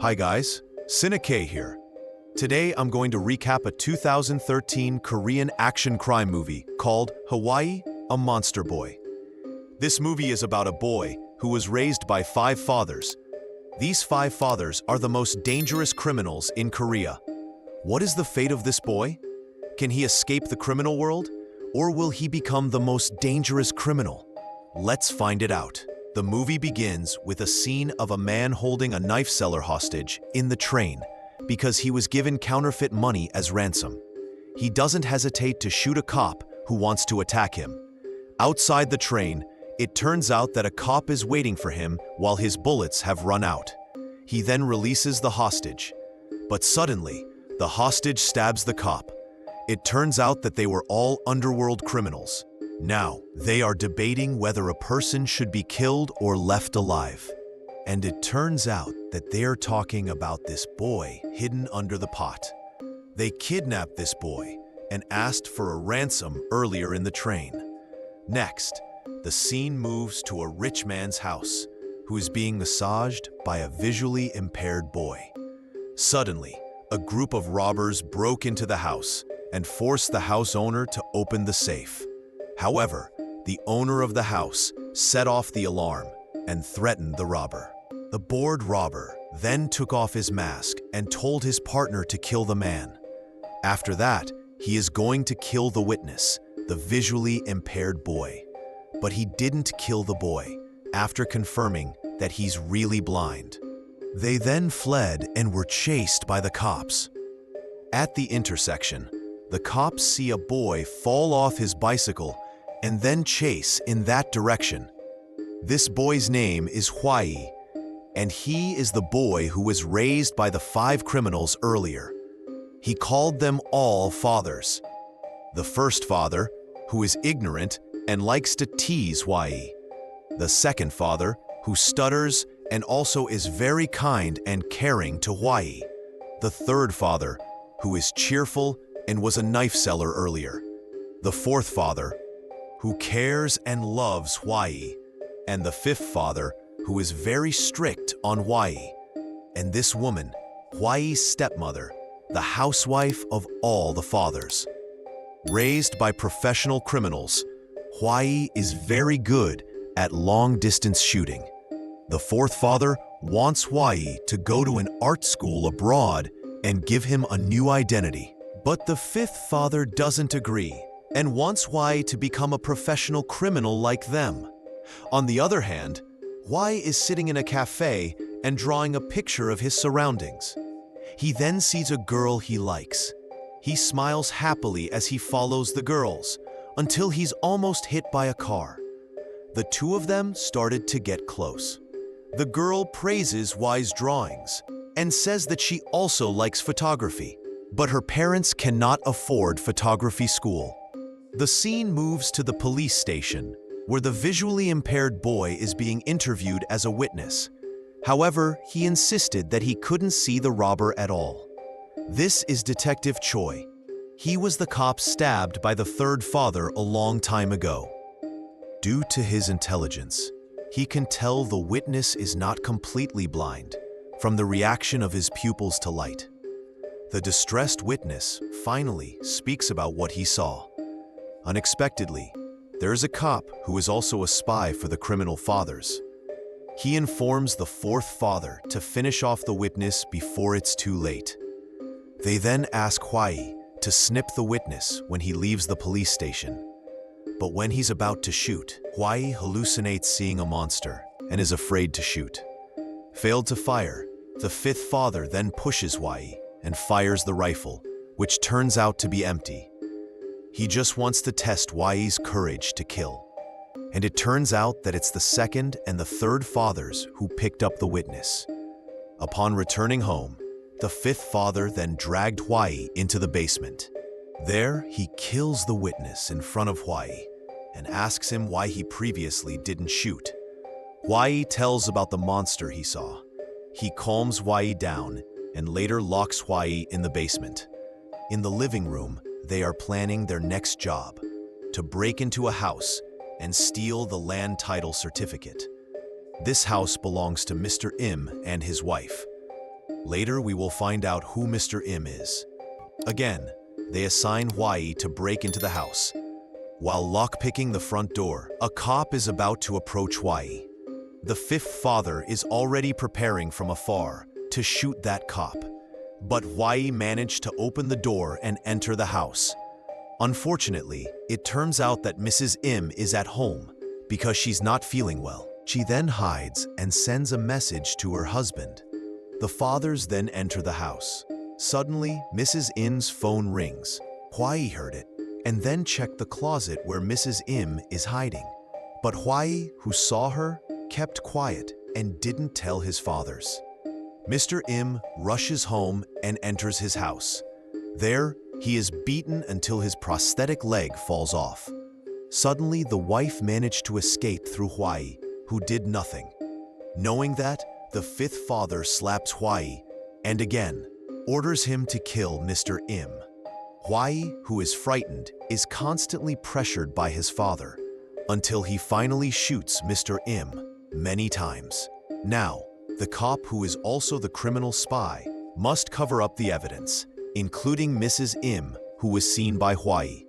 Hi guys, Cine K here. Today I'm going to recap a 2013 Korean action crime movie called Hwayi, a Monster Boy. This movie is about a boy who was raised by 5 fathers. These 5 fathers are the most dangerous criminals in Korea. What is the fate of this boy? Can he escape the criminal world? Or will he become the most dangerous criminal? Let's find it out. The movie begins with a scene of a man holding a knife seller hostage in the train because he was given counterfeit money as ransom. He doesn't hesitate to shoot a cop who wants to attack him. Outside the train, it turns out that a cop is waiting for him while his bullets have run out. He then releases the hostage. But suddenly, the hostage stabs the cop. It turns out that they were all underworld criminals. Now, they are debating whether a person should be killed or left alive. And it turns out that they're talking about this boy hidden under the pot. They kidnapped this boy and asked for a ransom earlier in the train. Next, the scene moves to a rich man's house who is being massaged by a visually impaired boy. Suddenly, a group of robbers broke into the house and forced the house owner to open the safe. However, the owner of the house set off the alarm and threatened the robber. The bored robber then took off his mask and told his partner to kill the man. After that, he is going to kill the witness, the visually impaired boy. But he didn't kill the boy after confirming that he's really blind. They then fled and were chased by the cops. At the intersection, the cops see a boy fall off his bicycle and then chase in that direction. This boy's name is Hwayi, and he is the boy who was raised by the 5 criminals earlier. He called them all fathers. The first father, who is ignorant and likes to tease Hwayi. The second father, who stutters and also is very kind and caring to Hwayi. The third father, who is cheerful and was a knife seller earlier. The fourth father, who cares and loves Hwayi, and the fifth father, who is very strict on Hwayi. And this woman, Hwayi's stepmother, the housewife of all the fathers. Raised by professional criminals, Hwayi is very good at long-distance shooting. The fourth father wants Hwayi to go to an art school abroad and give him a new identity. But the fifth father doesn't agree and wants Hwayi to become a professional criminal like them. On the other hand, Hwayi is sitting in a cafe and drawing a picture of his surroundings. He then sees a girl he likes. He smiles happily as he follows the girls until he's almost hit by a car. The two of them started to get close. The girl praises Hwayi's drawings and says that she also likes photography, but her parents cannot afford photography school. The scene moves to the police station, where the visually impaired boy is being interviewed as a witness. However, he insisted that he couldn't see the robber at all. This is Detective Choi. He was the cop stabbed by the third father a long time ago. Due to his intelligence, he can tell the witness is not completely blind from the reaction of his pupils to light. The distressed witness finally speaks about what he saw. Unexpectedly, there is a cop who is also a spy for the criminal fathers. He informs the fourth father to finish off the witness before it's too late. They then ask Hwayi to snip the witness when he leaves the police station. But when he's about to shoot, Hwayi hallucinates seeing a monster and is afraid to shoot. Failed to fire, the fifth father then pushes Hwayi and fires the rifle, which turns out to be empty. He just wants to test Hwayi's courage to kill. And it turns out that it's the second and the third fathers who picked up the witness. Upon returning home, the fifth father then dragged Hwayi into the basement. There, he kills the witness in front of Hwayi and asks him why he previously didn't shoot. Hwayi tells about the monster he saw. He calms Hwayi down and later locks Hwayi in the basement. In the living room, they are planning their next job, to break into a house and steal the land title certificate. This house belongs to Mr. Im and his wife. Later, we will find out who Mr. Im is. Again, they assign Hwayi to break into the house. While lockpicking the front door, a cop is about to approach Hwayi. The fifth father is already preparing from afar to shoot that cop, but Hwayi managed to open the door and enter the house. Unfortunately, it turns out that Mrs. Im is at home because she's not feeling well. She then hides and sends a message to her husband. The fathers then enter the house. Suddenly, Mrs. Im's phone rings. Hwayi heard it and then checked the closet where Mrs. Im is hiding. But Hwayi, who saw her, kept quiet and didn't tell his fathers. Mr. Im rushes home and enters his house. There, he is beaten until his prosthetic leg falls off. Suddenly, the wife managed to escape through Hwayi, who did nothing. Knowing that, the fifth father slaps Hwayi and again orders him to kill Mr. Im. Hwayi, who is frightened, is constantly pressured by his father until he finally shoots Mr. Im many times. Now, the cop, who is also the criminal spy, must cover up the evidence, including Mrs. Im, who was seen by Hwayi.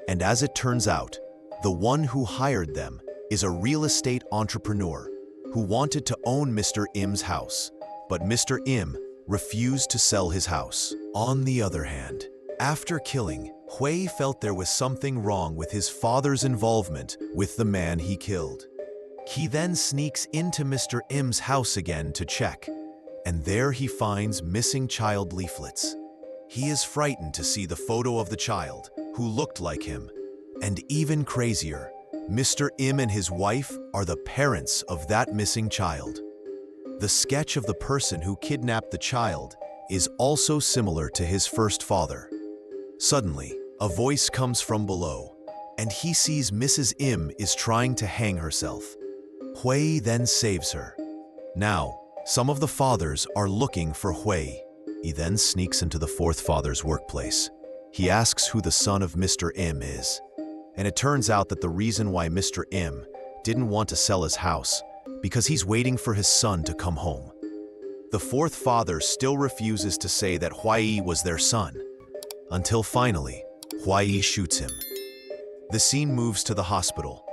And as it turns out, the one who hired them is a real estate entrepreneur who wanted to own Mr. Im's house, but Mr. Im refused to sell his house. On the other hand, after killing, Hwayi felt there was something wrong with his father's involvement with the man he killed. He then sneaks into Mr. Im's house again to check, and there he finds missing child leaflets. He is frightened to see the photo of the child, who looked like him. And even crazier, Mr. Im and his wife are the parents of that missing child. The sketch of the person who kidnapped the child is also similar to his first father. Suddenly, a voice comes from below, and he sees Mrs. Im is trying to hang herself. Hwayi then saves her. Now, some of the fathers are looking for Hwayi. He then sneaks into the fourth father's workplace. He asks who the son of Mr. Im is. And it turns out that the reason why Mr. Im didn't want to sell his house because he's waiting for his son to come home. The fourth father still refuses to say that Hwayi was their son, until finally, Hwayi shoots him. The scene moves to the hospital.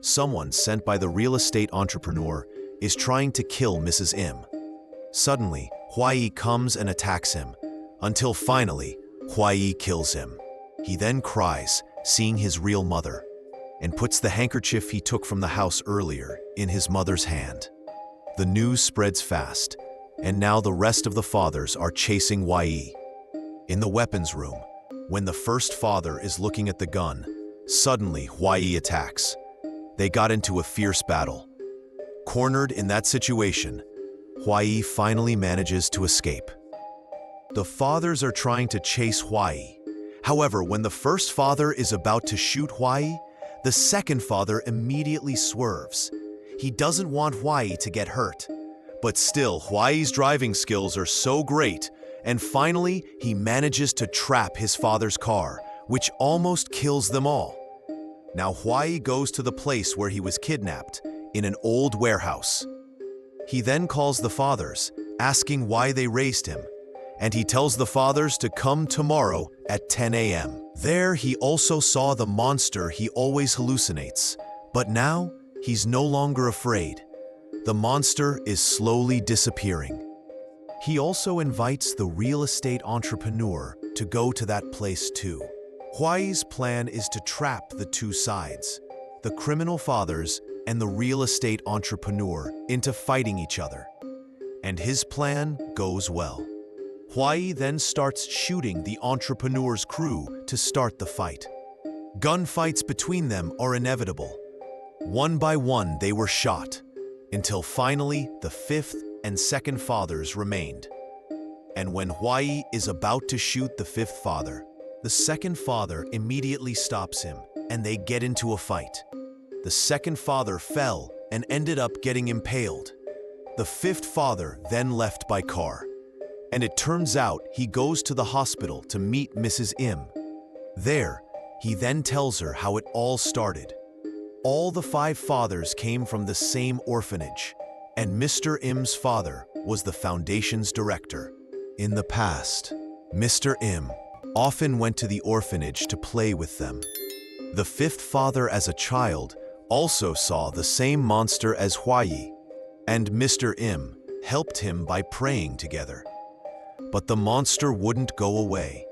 Someone sent by the real estate entrepreneur is trying to kill Mrs. Im. Suddenly, Hwayi comes and attacks him, until finally, Hwayi kills him. He then cries, seeing his real mother, and puts the handkerchief he took from the house earlier in his mother's hand. The news spreads fast, and now the rest of the fathers are chasing Hwayi. In the weapons room, when the first father is looking at the gun, suddenly Hwayi attacks. They got into a fierce battle. Cornered in that situation, Hwayi finally manages to escape. The fathers are trying to chase Hwayi. However, when the first father is about to shoot Hwayi, the second father immediately swerves. He doesn't want Hwayi to get hurt. But still, Hwayi's driving skills are so great, and finally, he manages to trap his father's car, which almost kills them all. Now Hwayi goes to the place where he was kidnapped, in an old warehouse. He then calls the fathers, asking why they raised him, and he tells the fathers to come tomorrow at 10 a.m. There he also saw the monster he always hallucinates, but now he's no longer afraid. The monster is slowly disappearing. He also invites the real estate entrepreneur to go to that place too. Hwayi's plan is to trap the two sides, the criminal fathers and the real estate entrepreneur, into fighting each other. And his plan goes well. Hwayi then starts shooting the entrepreneur's crew to start the fight. Gunfights between them are inevitable. One by one they were shot, until finally the fifth and second fathers remained. And when Hwayi is about to shoot the fifth father, the second father immediately stops him, and they get into a fight. The second father fell and ended up getting impaled. The fifth father then left by car. And it turns out he goes to the hospital to meet Mrs. Im. There, he then tells her how it all started. All the five fathers came from the same orphanage, and Mr. Im's father was the foundation's director. In the past, Mr. Im often went to the orphanage to play with them. The fifth father as a child also saw the same monster as Hwayi, and Mr. Im helped him by praying together. But the monster wouldn't go away.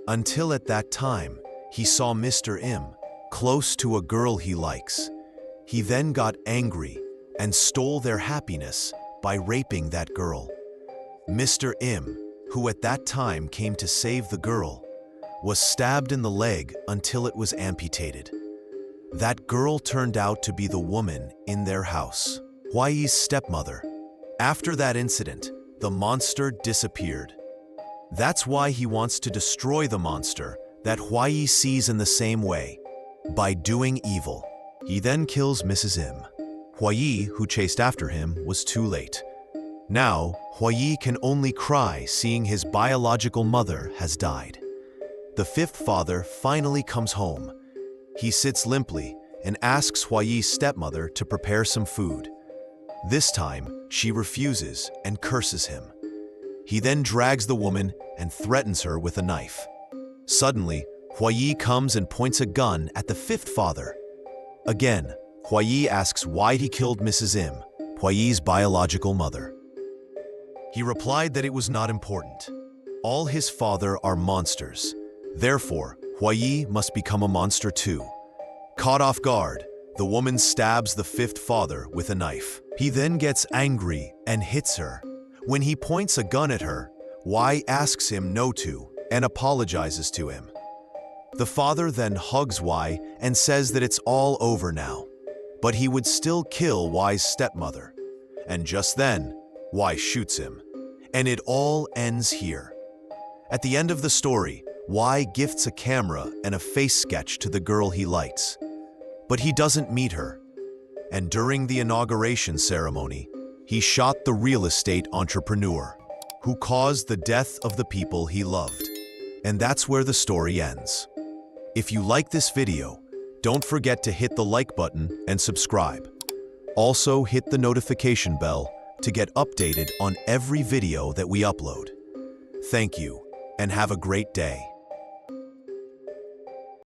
Until at that time, he saw Mr. Im close to a girl he likes. He then got angry and stole their happiness by raping that girl. Mr. Im, who at that time came to save the girl, was stabbed in the leg until it was amputated. That girl turned out to be the woman in their house, Hwayi's stepmother. After that incident, the monster disappeared. That's why he wants to destroy the monster that Hwayi sees in the same way, by doing evil. He then kills Mrs. Im. Hwayi, who chased after him, was too late. Now, Hwayi can only cry seeing his biological mother has died. The fifth father finally comes home. He sits limply and asks Hwayi's stepmother to prepare some food. This time, she refuses and curses him. He then drags the woman and threatens her with a knife. Suddenly, Hwayi comes and points a gun at the fifth father. Again, Hwayi asks why he killed Mrs. Im, Hwayi's biological mother. He replied that it was not important. All his father are monsters. Therefore, Hwayi must become a monster too. Caught off guard, the woman stabs the fifth father with a knife. He then gets angry and hits her. When he points a gun at her, Hwayi asks him no to and apologizes to him. The father then hugs Hwayi and says that it's all over now, but he would still kill Hwayi's stepmother. And just then, Hwayi shoots him. And it all ends here. At the end of the story, Hwayi gifts a camera and a face sketch to the girl he likes. But he doesn't meet her. And during the inauguration ceremony, he shot the real estate entrepreneur, who caused the death of the people he loved. And that's where the story ends. If you like this video, don't forget to hit the like button and subscribe. Also hit the notification bell to get updated on every video that we upload. Thank you, and have a great day.